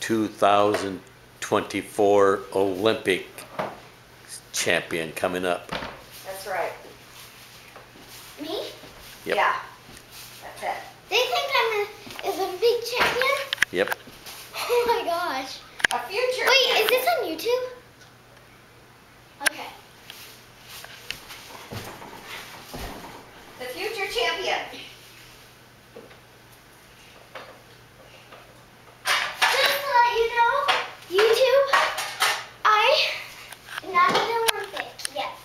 2024 Olympic champion coming up. That's right. Me? Yep. Yeah. That's it. They think I'm an Olympic champion? Yep. Oh my gosh. A future. Wait, champion. is this on YouTube? Okay. The future champion. Just to let you know, YouTube, I am not an Olympic yet.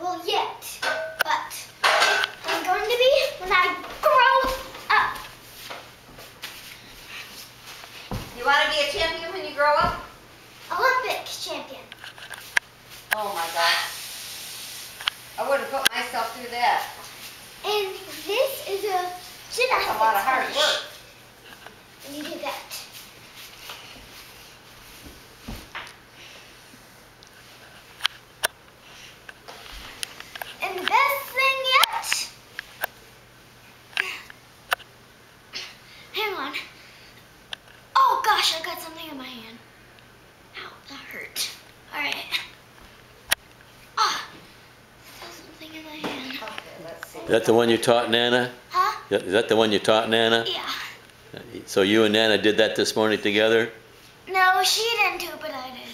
Well, yet. But I'm going to be when I grow up. You want to be a champion when you grow up? Olympic champion. Oh my gosh. I wouldn't put myself through that. And this is a gymnastics That's a lot of hard finish. work. And you do that. And the best thing yet. Hang on. Oh gosh, I got something in my hand. Ow, that hurt. Alright. Ah, I got something in my hand. Okay, let's see. Is that the one you taught Nana? Huh? Is that the one you taught Nana? Yeah. So you and Nana did that this morning together? No, she didn't do it, but I did.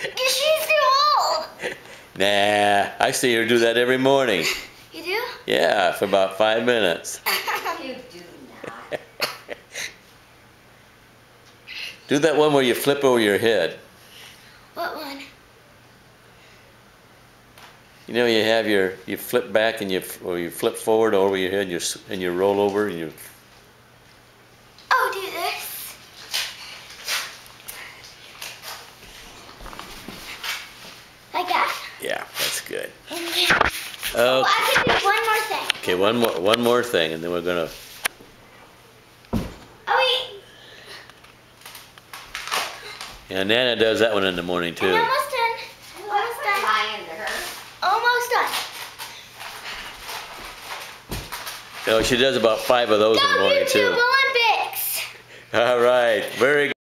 Because she's too old. Nah, I see her do that every morning. You do? Yeah, for about 5 minutes. You do not. Do that one where you flip over your head. What one? You know, you have you flip back and you flip forward over your head and you roll over and you. Oh, do this. Like that. Yeah, that's good. And then, Oh, I can do one more thing. okay, one more thing, and then we're gonna. Oh, wait. Yeah, Nana does that one in the morning I'm too. almost done. Almost done. Lie into her. Almost done. Oh, she does about 5 of those in the Go morning YouTube too. Olympics. All right, very good.